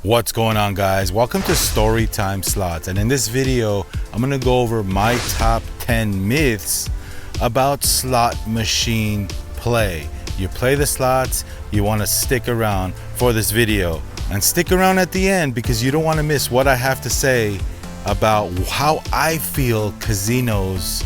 What's going on, guys? Welcome to Storytime Slots, and in this video I'm gonna go over my top 10 myths about slot machine play. You play the slots, you want to stick around for this video and stick around at the end because you don't want to miss what I have to say about how I feel casinos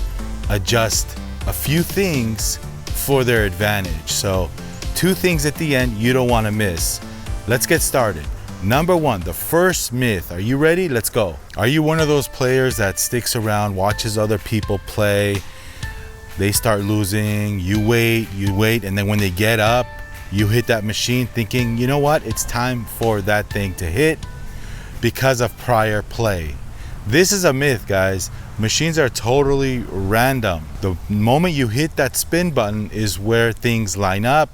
adjust a few things for their advantage. So 2 things at the end you don't want to miss. Let's get started. Number 1, the first myth. Are you ready? Let's go. Are you one of those players that sticks around, watches other people play, they start losing, you wait, and then when they get up, you hit that machine thinking, you know what, it's time for that thing to hit because of prior play? This is a myth, guys. Machines are totally random. The moment you hit that spin button is where things line up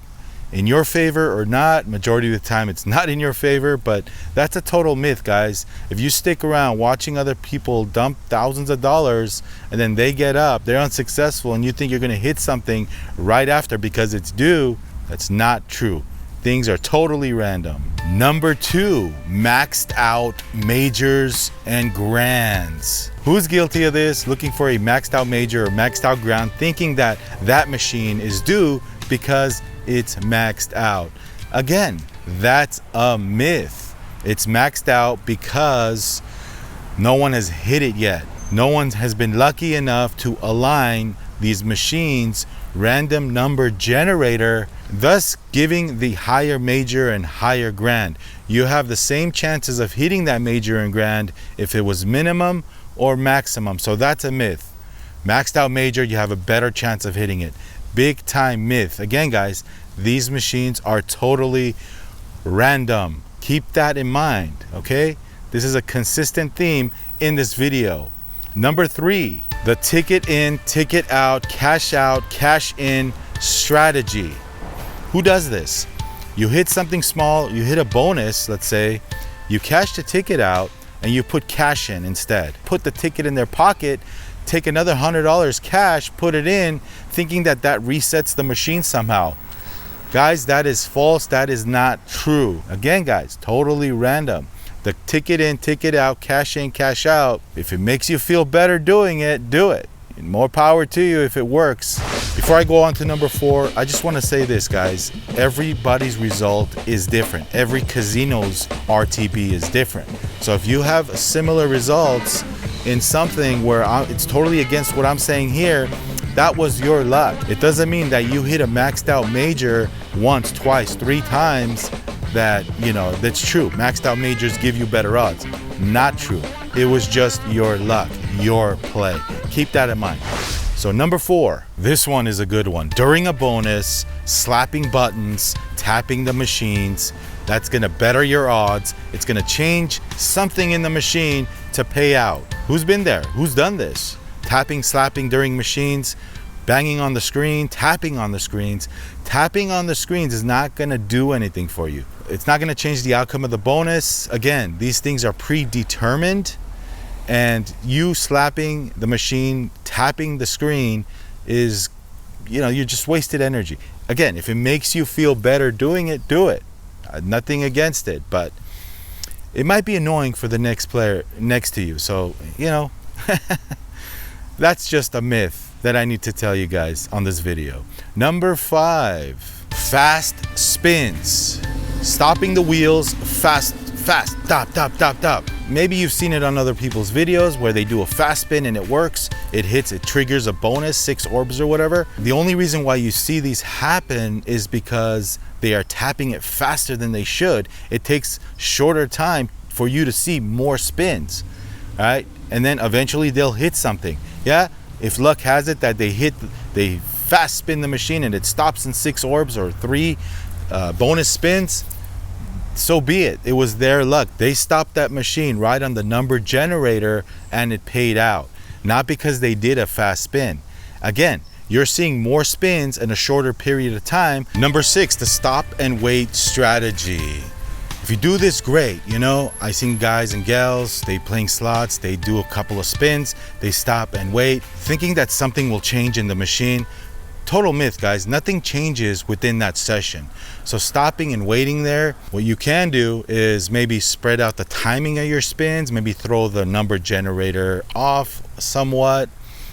in your favor or not. Majority of the time it's not in your favor, but that's a total myth, guys. If you stick around watching other people dump thousands of dollars and then they get up, they're unsuccessful, and you think you're going to hit something right after because it's due, that's not true. Things are totally random. Number 2, maxed out majors and grands. Who's guilty of this? Looking for a maxed out major or maxed out grand, thinking that that machine is due because it's maxed out. Again, that's a myth. It's maxed out because no one has hit it yet. No one has been lucky enough to align these machines random number generator, thus giving the higher major and higher grand. You have the same chances of hitting that major and grand if it was minimum or maximum. So that's a myth. Maxed out major, you have a better chance of hitting it. Big time myth. Again, guys, these machines are totally random. Keep that in mind, okay? This is a consistent theme in this video. Number 3, the ticket in, ticket out, cash in strategy. Who does this? You hit something small, you hit a bonus, let's say, you cash the ticket out and you put cash in instead. Put the ticket in their pocket, take another $100 cash, put it in, thinking that that resets the machine somehow. Guys, that is false. That is not true. Again, guys, totally random. The ticket in, ticket out, cash in, cash out. If it makes you feel better doing it, do it. More power to you if it works. Before I go on to number 4, I just want to say this, guys. Everybody's result is different. Every casino's RTB is different. So if you have similar results in something where it's totally against what I'm saying here, that was your luck. It doesn't mean that you hit a maxed out major once, twice, 3 times that, you know, that's true. Maxed out majors give you better odds. Not true. It was just your luck, your play. Keep that in mind. So number 4, this one is a good one. During a bonus, slapping buttons, tapping the machines, that's gonna better your odds. It's gonna change something in the machine to pay out. Who's been there? Who's done this? Tapping, slapping during machines, banging on the screen, tapping on the screens. Tapping on the screens is not gonna do anything for you. It's not gonna change the outcome of the bonus. Again, these things are predetermined, and you slapping the machine, tapping the screen is, you know, you just wasted energy. Again, if it makes you feel better doing it, do it. Nothing against it, but it might be annoying for the next player next to you. So, you know, that's just a myth that I need to tell you guys on this video. Number 5, fast spins. Stopping the wheels, fast, stop. Maybe you've seen it on other people's videos where they do a fast spin and it works. It hits, it triggers a bonus, 6 orbs or whatever. The only reason why you see these happen is because they are tapping it faster than they should. It takes shorter time for you to see more spins, all right? And then eventually they'll hit something. Yeah, if luck has it that they fast spin the machine and it stops in 6 orbs or 3 bonus spins, so be it. It was their luck. They stopped that machine right on the number generator and it paid out. Not because they did a fast spin. Again, you're seeing more spins in a shorter period of time. Number 6, the stop and wait strategy. If you do this, great. You know, I seen guys and gals, they playing slots, they do a couple of spins, they stop and wait, thinking that something will change in the machine. Total myth, guys. Nothing changes within that session. So stopping and waiting there, what you can do is maybe spread out the timing of your spins, maybe throw the number generator off somewhat.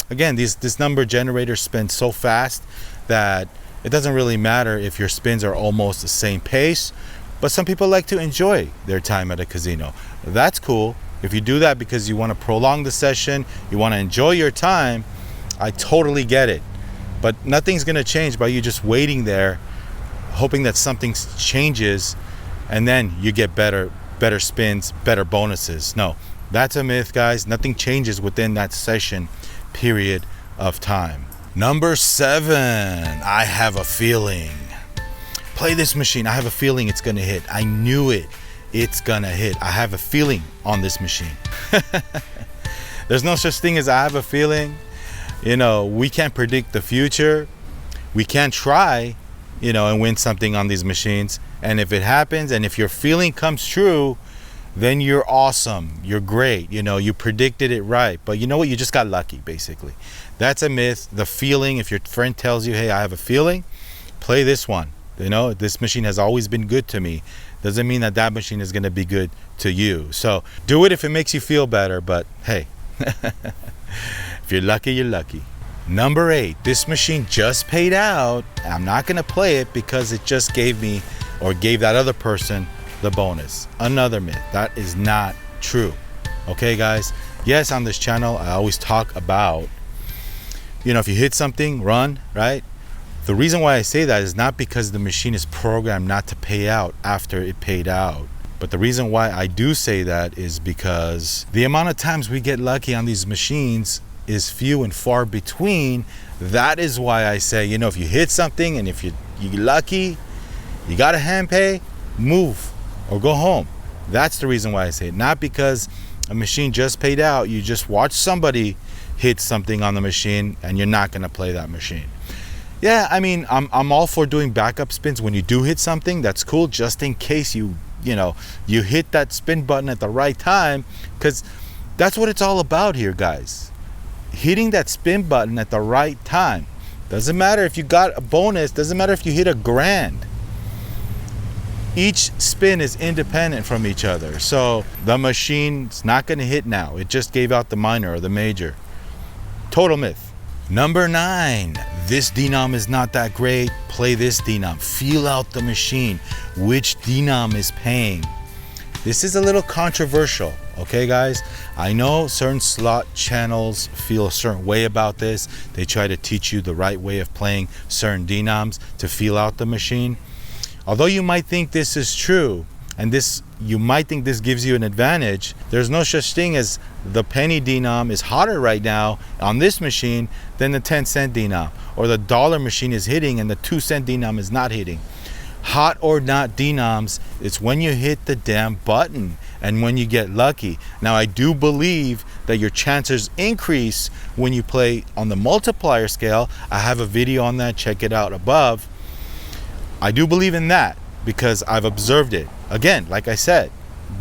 Again, this number generator spins so fast that it doesn't really matter if your spins are almost the same pace, but some people like to enjoy their time at a casino. That's cool. If you do that because you want to prolong the session, you want to enjoy your time, I totally get it. But nothing's going to change by you just waiting there, hoping that something changes, and then you get better spins, better bonuses. No, that's a myth, guys. Nothing changes within that session period of time. Number 7, I have a feeling. Play this machine. I have a feeling it's going to hit. I knew it. It's going to hit. I have a feeling on this machine. There's no such thing as I have a feeling. You know, we can't predict the future. We can't try, you know, and win something on these machines. And if it happens, and if your feeling comes true, then you're awesome. You're great. You know, you predicted it right. But you know what? You just got lucky, basically. That's a myth. The feeling, if your friend tells you, hey, I have a feeling, play this one. You know, this machine has always been good to me. Doesn't mean that machine is going to be good to you. So do it if it makes you feel better. But hey, if you're lucky, you're lucky. Number 8, this machine just paid out. I'm not going to play it because it just gave me or gave that other person the bonus. Another myth. That is not true. Okay, guys? Yes, on this channel, I always talk about, you know, if you hit something, run, right? The reason why I say that is not because the machine is programmed not to pay out after it paid out. But the reason why I do say that is because the amount of times we get lucky on these machines is few and far between. That is why I say, you know, if you hit something and if you're lucky, you got a hand pay, move or go home. That's the reason why I say it. Not because a machine just paid out. You just watch somebody hit something on the machine and you're not going to play that machine. Yeah, I mean, I'm all for doing backup spins when you do hit something. That's cool, just in case you hit that spin button at the right time, because that's what it's all about here, guys. Hitting that spin button at the right time. Doesn't matter if you got a bonus, doesn't matter if you hit $1,000. Each spin is independent from each other. So the machine's not going to hit now. It just gave out the minor or the major. Total myth. Number 9, this denom is not that great. Play this denom. Feel out the machine. Which denom is paying? This is a little controversial, okay, guys? I know certain slot channels feel a certain way about this. They try to teach you the right way of playing certain denoms to feel out the machine. Although you might think this is true, and you might think this gives you an advantage, there's no such thing as the penny denom is hotter right now on this machine than the 10-cent denom, or the dollar machine is hitting and the 2-cent denom is not hitting. Hot or not denoms, it's when you hit the damn button and when you get lucky. Now, I do believe that your chances increase when you play on the multiplier scale. I have a video on that, check it out above. I do believe in that because I've observed it. Again, like I said,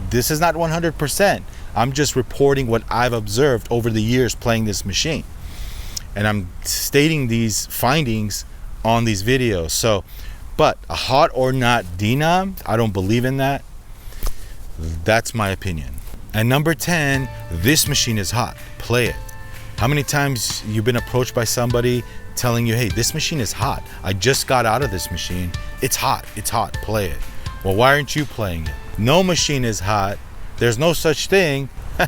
this is not 100%. I'm just reporting what I've observed over the years playing this machine. And I'm stating these findings on these videos. So, but a hot or not denom, I don't believe in that. That's my opinion. And number 10, this machine is hot. Play it. How many times you've been approached by somebody telling you, hey, this machine is hot. I just got out of this machine. It's hot. It's hot. Play it. Well, why aren't you playing it? No machine is hot. There's no such thing. All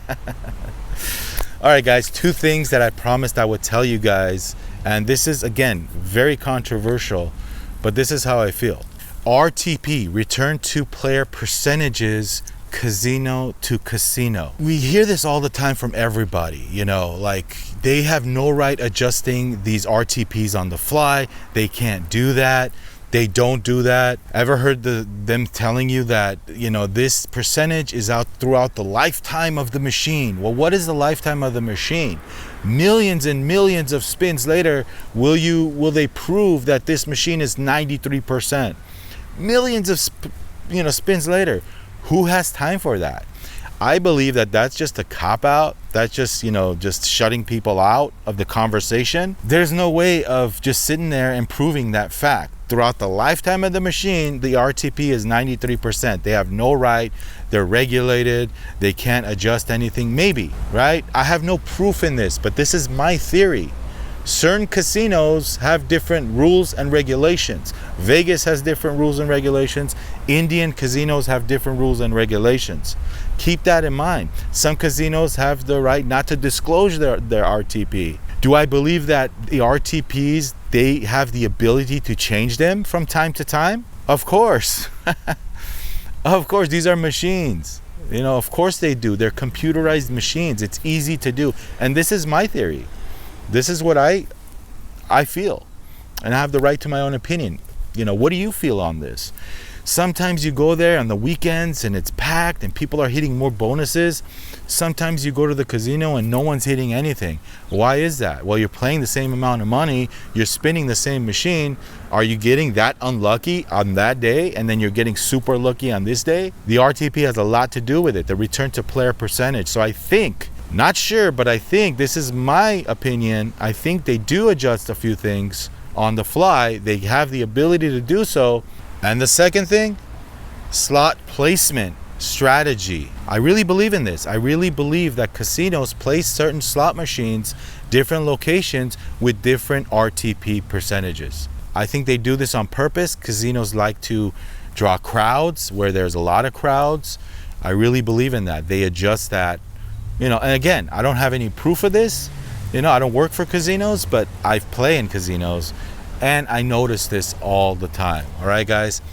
right, guys, 2 things that I promised I would tell you guys. And this is, again, very controversial, but this is how I feel. RTP, return to player percentages, casino to casino. We hear this all the time from everybody, you know, like they have no right adjusting these RTPs on the fly. They can't do that. They don't do that. Ever heard them telling you that, you know, this percentage is out throughout the lifetime of the machine? Well, what is the lifetime of the machine? Millions and millions of spins later, will they prove that this machine is 93%? Millions of spins later. Who has time for that? I believe that that's just a cop out. That's just, just shutting people out of the conversation. There's no way of just sitting there and proving that fact. Throughout the lifetime of the machine, the RTP is 93%. They have no right. They're regulated. They can't adjust anything. Maybe, right? I have no proof in this, but this is my theory. Certain casinos have different rules and regulations. Vegas has different rules and regulations. Indian casinos have different rules and regulations. Keep that in mind. Some casinos have the right not to disclose their RTP. Do I believe that the RTPs, they have the ability to change them from time to time? Of course. Of course, these are machines. Of course they do. They're computerized machines. It's easy to do. And this is my theory. This is what I feel, and I have the right to my own opinion. What do you feel on this? Sometimes you go there on the weekends and it's packed and people are hitting more bonuses. Sometimes you go to the casino and no one's hitting anything. Why is that? Well, you're playing the same amount of money, you're spinning the same machine. Are you getting that unlucky on that day and then you're getting super lucky on this day? The RTP has a lot to do with it, the return to player percentage. So I think, not sure, but I think, this is my opinion, I think they do adjust a few things on the fly. They have the ability to do so. And the second thing, slot placement strategy. I really believe in this. I really believe that casinos place certain slot machines, different locations with different RTP percentages. I think they do this on purpose. Casinos like to draw crowds where there's a lot of crowds. I really believe in that. They adjust that. And again, I don't have any proof of this. I don't work for casinos, but I play in casinos and I notice this all the time. All right, guys.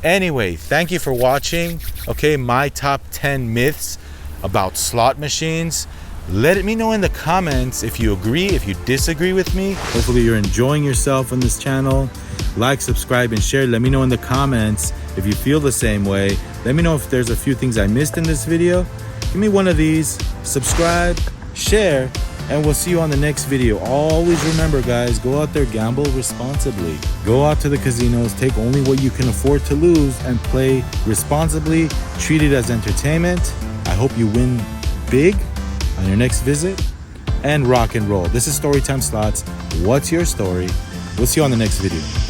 Anyway, thank you for watching. Okay, my top 10 myths about slot machines. Let me know in the comments if you agree, if you disagree with me. Hopefully you're enjoying yourself on this channel. Like, subscribe, and share. Let me know in the comments if you feel the same way. Let me know if there's a few things I missed in this video. Give me one of these, subscribe, share, and we'll see you on the next video. Always remember, guys, go out there, gamble responsibly. Go out to the casinos, take only what you can afford to lose, and play responsibly. Treat it as entertainment. I hope you win big on your next visit, and rock and roll. This is Storytime Slots. What's your story? We'll see you on the next video.